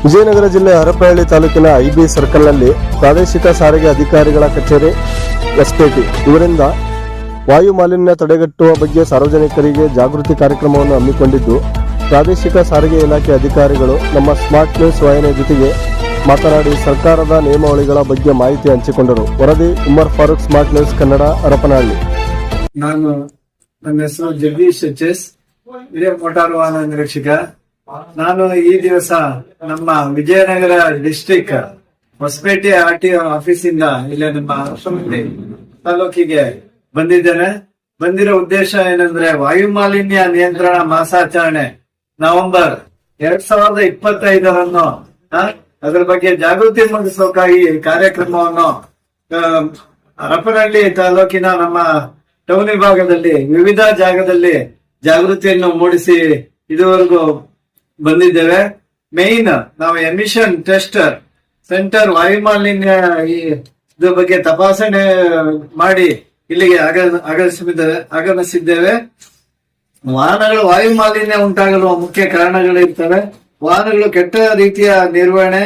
ವಿಜಯನಗರ ಜಿಲ್ಲೆ ಹರಪನಹಳ್ಳಿ ತಾಲೂಕಿನ ಐಬಿ ಸರ್ಕಲ್ನಲ್ಲಿ ಪ್ರಾದೇಶಿಕ ಸಾರಿಗೆ ಅಧಿಕಾರಿಗಳ ಕಚೇರಿ ಎಸ್ಪೇಟಿ ಇವರಿಂದ ವಾಯು ಮಾಲಿನ್ಯ ತಡೆಗಟ್ಟುವ ಬಗ್ಗೆ ಸಾರ್ವಜನಿಕರಿಗೆ ಜಾಗೃತಿ ಕಾರ್ಯಕ್ರಮವನ್ನು ಹಮ್ಮಿಕೊಂಡಿದ್ದು, ಪ್ರಾದೇಶಿಕ ಸಾರಿಗೆ ಇಲಾಖೆ ಅಧಿಕಾರಿಗಳು ನಮ್ಮ ಸ್ಮಾರ್ಟ್ ನ್ಯೂಸ್ ವಾಹಿನಿಯ ಜೊತೆಗೆ ಮಾತನಾಡಿ ಸರ್ಕಾರದ ನಿಯಮಾವಳಿಗಳ ಬಗ್ಗೆ ಮಾಹಿತಿ ಹಂಚಿಕೊಂಡರು. ವರದಿ ಉಮರ್ ಫಾರೂಕ್, ಸ್ಮಾರ್ಟ್ ನ್ಯೂಸ್ ಕನ್ನಡ, ಹರಪನಹಳ್ಳಿ. ನನ್ನ ಹೆಸರು ಜಗದೀಶ್ ಎಚ್.ಎಸ್, ಹಿರಿಯ ಮೋಟಾರ್ ವಾಹನ ನಿರೀಕ್ಷಕ. ನಾನು ಈ ದಿವಸ ನಮ್ಮ ವಿಜಯನಗರ ಡಿಸ್ಟ್ರಿಕ್ಟ್ ಹೊಸಪೇಟೆ RTO ಆಫೀಸಿಂದ ಇಲ್ಲಿ ನಮ್ಮ ಹರಪನಹಳ್ಳಿ ತಾಲೂಕಿಗೆ ಬಂದಿದ್ದೇನೆ. ಬಂದಿರೋ ಉದ್ದೇಶ ಏನಂದ್ರೆ ವಾಯು ಮಾಲಿನ್ಯ ನಿಯಂತ್ರಣ ಮಾಸಾಚರಣೆ ನವೆಂಬರ್ 2025 ಅದರ ಬಗ್ಗೆ ಜಾಗೃತಿ ಮೂಡಿಸೋಕಾಗಿ ಕಾರ್ಯಕ್ರಮವನ್ನು ಹರಪನಹಳ್ಳಿ ತಾಲೂಕಿನ ನಮ್ಮ ಟೌನ್ ವಿಭಾಗದಲ್ಲಿ ವಿವಿಧ ಜಾಗದಲ್ಲಿ ಜಾಗೃತಿಯನ್ನು ಮೂಡಿಸಿ ಇದುವರೆಗೂ ಬಂದಿದ್ದೇವೆ. ಮೇನ್ ನಾವು ಎಮಿಷನ್ ಟೆಸ್ಟರ್ ಸೆಂಟರ್ ವಾಯು ಮಾಲಿನ್ಯ ಇದ್ರ ಬಗ್ಗೆ ತಪಾಸಣೆ ಮಾಡಿ ಇಲ್ಲಿಗೆ ಆಗಮಿಸಿದ್ದೇವೆ. ವಾಹನಗಳು ವಾಯು ಮಾಲಿನ್ಯ ಉಂಟಾಗಲು ಮುಖ್ಯ ಕಾರಣಗಳಿರ್ತವೆ. ವಾಹನಗಳು ಕೆಟ್ಟ ರೀತಿಯ ನಿರ್ವಹಣೆ,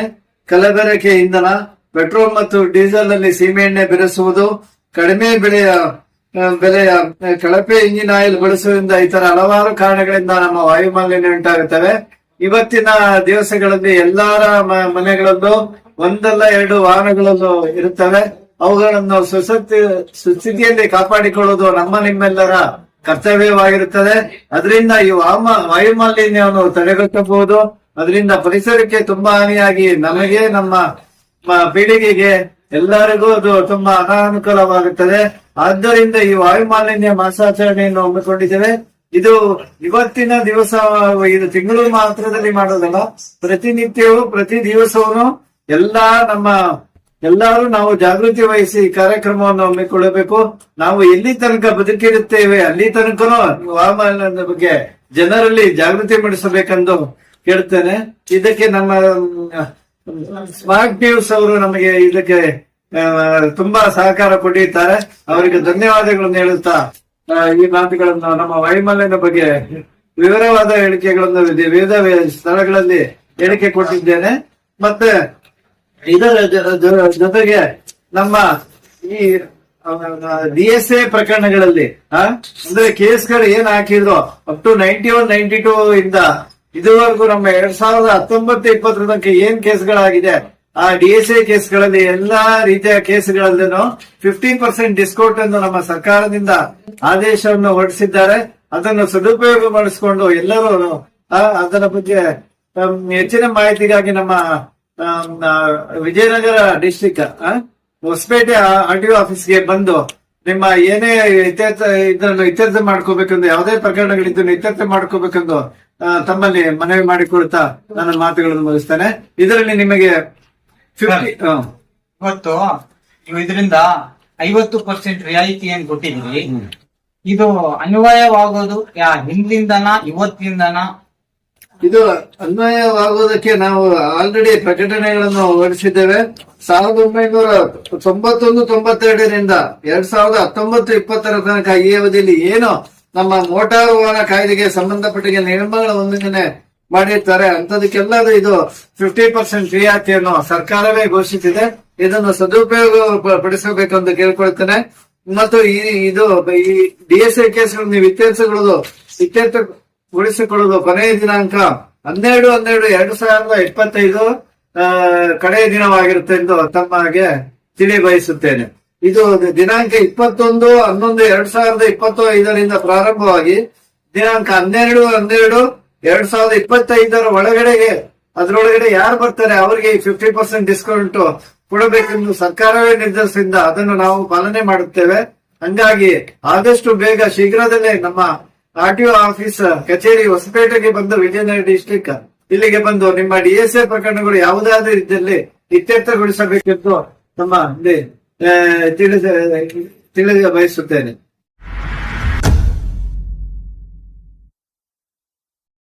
ಕಲಬೆರಕೆ ಇಂಧನ, ಪೆಟ್ರೋಲ್ ಮತ್ತು ಡೀಸೆಲ್ ನಲ್ಲಿ ಸೀಮೆಎಣ್ಣೆ ಬೆರೆಸುವುದು, ಕಡಿಮೆ ಬೆಲೆಯ ಕಳಪೆ ಇಂಜಿನ್ ಆಯಿಲ್ ಬಳಸುವುದರಿಂದ ಇತರ ಹಲವಾರು ಕಾರಣಗಳಿಂದ ನಮ್ಮ ವಾಯು ಮಾಲಿನ್ಯ ಉಂಟಾಗುತ್ತವೆ. ಇವತ್ತಿನ ದಿವಸಗಳಲ್ಲಿ ಎಲ್ಲರ ಮನೆಗಳಲ್ಲೂ ಒಂದಲ್ಲ ಎರಡು ವಾಹನಗಳಲ್ಲೂ ಇರುತ್ತವೆ. ಅವುಗಳನ್ನು ಸುಸ್ಥಿತಿಯಲ್ಲಿ ಕಾಪಾಡಿಕೊಳ್ಳುವುದು ನಿಮ್ಮೆಲ್ಲರ ಕರ್ತವ್ಯವಾಗಿರುತ್ತದೆ. ಅದರಿಂದ ಈ ವಾಯು ಮಾಲಿನ್ಯವನ್ನು ತಡೆಗಟ್ಟಬಹುದು. ಅದರಿಂದ ಪರಿಸರಕ್ಕೆ ತುಂಬಾ ಹಾನಿಯಾಗಿ ನಮಗೆ, ನಮ್ಮ ಪೀಳಿಗೆಗೆ, ಎಲ್ಲರಿಗೂ ಅದು ತುಂಬಾ ಅನಾನುಕೂಲವಾಗುತ್ತದೆ. ಆದ್ದರಿಂದ ಈ ವಾಯು ಮಾಲಿನ್ಯ ಮಾಸಾಚರಣೆಯನ್ನು ಹಮ್ಮಿಕೊಂಡಿದ್ದೇವೆ. ಇದು ಇವತ್ತಿನ ದಿವಸ, ಇದು ತಿಂಗಳು ಮಾತ್ರದಲ್ಲಿ ಮಾಡೋದಲ್ಲ, ಪ್ರತಿನಿತ್ಯವೂ ಪ್ರತಿ ದಿವಸವೂ ಎಲ್ಲರೂ ನಾವು ಜಾಗೃತಿ ವಹಿಸಿ ಕಾರ್ಯಕ್ರಮವನ್ನು ಹಮ್ಮಿಕೊಳ್ಳಬೇಕು. ನಾವು ಎಲ್ಲಿ ತನಕ ಬದುಕಿರುತ್ತೇವೆ ಅಲ್ಲಿ ತನಕ ಹವಾಮಾನದ ಬಗ್ಗೆ ಜನರಲ್ಲಿ ಜಾಗೃತಿ ಮೂಡಿಸಬೇಕೆಂದು ಕೇಳ್ತೇನೆ. ಇದಕ್ಕೆ ನಮ್ಮ ಸ್ಮಾರ್ಟ್ ನ್ಯೂಸ್ ಅವರು ನಮಗೆ ಇದಕ್ಕೆ ತುಂಬಾ ಸಹಕಾರ ಕೊಟ್ಟಿದ್ದಾರೆ. ಅವರಿಗೆ ಧನ್ಯವಾದಗಳನ್ನು ಹೇಳುತ್ತಾ ಈ ಮಾತುಗಳನ್ನು, ನಮ್ಮ ವಾಯುಮಾಲಿನ್ಯದ ಬಗ್ಗೆ ವಿವರವಾದ ಹೇಳಿಕೆಗಳನ್ನು ವಿವಿಧ ಸ್ಥಳಗಳಲ್ಲಿ ಹೇಳಿಕೆ ಕೊಟ್ಟಿದ್ದೇನೆ. ಮತ್ತೆ ಇದರ ಜೊತೆಗೆ ನಮ್ಮ ಈ DSA ಪ್ರಕರಣಗಳಲ್ಲಿ ಅಂದ್ರೆ ಕೇಸ್ಗಳು ಏನ್ ಹಾಕಿದ್ರು ಅಪ್ ಟು 91, 92 ಇಂದ ಇದುವರೆಗೂ ನಮ್ಮ 2019-20 ತನಕ ಏನ್ ಕೇಸ್ಗಳಾಗಿದೆ, ಆ DSA ಕೇಸ್ಗಳಲ್ಲಿ ಎಲ್ಲಾ ರೀತಿಯ ಕೇಸ್ಗಳಲ್ಲೂ 15% ಡಿಸ್ಕೌಂಟ್ ಎಂದು ನಮ್ಮ ಸರ್ಕಾರದಿಂದ ಆದೇಶವನ್ನು ಹೊರಡಿಸಿದ್ದಾರೆ. ಅದನ್ನು ಸದುಪಯೋಗ ಮಾಡಿಸಿಕೊಂಡು ಎಲ್ಲರೂ ಅದರ ಬಗ್ಗೆ ಹೆಚ್ಚಿನ ಮಾಹಿತಿಗಾಗಿ ನಮ್ಮ ವಿಜಯನಗರ ಡಿಸ್ಟ್ರಿಕ್ಟ್ ಹೊಸಪೇಟೆ RTO ಆಫೀಸ್ಗೆ ಬಂದು ನಿಮ್ಮ ಏನೇ ಇತ್ಯರ್ಥ ಮಾಡ್ಕೋಬೇಕೆಂದು, ಯಾವುದೇ ಪ್ರಕರಣಗಳಿದ್ದು ಇತ್ಯರ್ಥ ಮಾಡ್ಕೋಬೇಕೆಂದು ತಮ್ಮಲ್ಲಿ ಮನವಿ ಮಾಡಿಕೊಳ್ತಾ ನನ್ನ ಮಾತುಗಳನ್ನು ಮುಗಿಸ್ತೇನೆ. ಇದರಲ್ಲಿ ನಿಮಗೆ ಇವತ್ತು ಇದರಿಂದ 50% ರಿಯಾಯಿತಿ ಏನ್ ಕೊಟ್ಟಿದ್ವಿ, ಇದು ಅನ್ವಯವಾಗೋದು ಹಿಂದಿಂದನ ಇವತ್ತಿಂದನ? ಇದು ಅನ್ವಯವಾಗುವುದಕ್ಕೆ ನಾವು ಆಲ್ರೆಡಿ ಪ್ರಕಟಣೆಗಳನ್ನು ಹೊರಡಿಸಿದ್ದೇವೆ. 1991-92ರಿಂದ 2019-20 ತನಕ ಈ ಅವಧಿಯಲ್ಲಿ ಏನು ನಮ್ಮ ಮೋಟಾರು ವಾಹನ ಕಾಯ್ದೆಗೆ ಸಂಬಂಧಪಟ್ಟ ನಿಯಮಗಳ ಉಲ್ಲಂಘನೆ ಮಾಡಿರ್ತಾರೆ ಅಂತದಕ್ಕೆಲ್ಲರೂ ಇದು 50% ರಿಯಾಯಿತಿಯನ್ನು ಸರ್ಕಾರವೇ ಘೋಷಿಸಿದೆ. ಇದನ್ನು ಸದುಪಯೋಗ ಪಡಿಸಬೇಕೆಂದು ಕೇಳ್ಕೊಳ್ತೇನೆ. ಮತ್ತು ಈ DSA ಕೇಸ್ಗಳು ನೀವು ಇತ್ಯರ್ಥಗೊಳಿಸಿಕೊಳ್ಳುವುದು ಕೊನೆಯ ದಿನಾಂಕ 12/12/2025 ಕಡೆಯ ದಿನವಾಗಿರುತ್ತೆ ಎಂದು ತಮಗೆ ತಿಳಿಬಯಸುತ್ತೇನೆ. ಇದು ದಿನಾಂಕ 21/11/2025 ಪ್ರಾರಂಭವಾಗಿ ದಿನಾಂಕ 12/12/2025 ಒಳಗಡೆಗೆ ಅದರೊಳಗಡೆ ಯಾರು ಬರ್ತಾರೆ ಅವರಿಗೆ 50% ಡಿಸ್ಕೌಂಟ್ ಕೊಡಬೇಕೆಂದು ಸರ್ಕಾರವೇ ನಿರ್ಧರಿಸಿದ ಅದನ್ನು ನಾವು ಪಾಲನೆ ಮಾಡುತ್ತೇವೆ. ಹಂಗಾಗಿ ಆದಷ್ಟು ಬೇಗ ಶೀಘ್ರದಲ್ಲೇ ನಮ್ಮ RTO ಆಫೀಸ್ ಕಚೇರಿ ಹೊಸಪೇಟೆಗೆ ಬಂದು ವಿಜಯನಗರ ಡಿಸ್ಟ್ರಿಕ್ಟ್ ಇಲ್ಲಿಗೆ ಬಂದು ನಿಮ್ಮ DSA ಪ್ರಕರಣಗಳು ಯಾವುದಾದ್ರೂ ಇದ್ದಲ್ಲಿ ಇತ್ಯರ್ಥಗೊಳಿಸಬೇಕೆಂದು ತಿಳಿಸ ಬಯಸುತ್ತೇನೆ.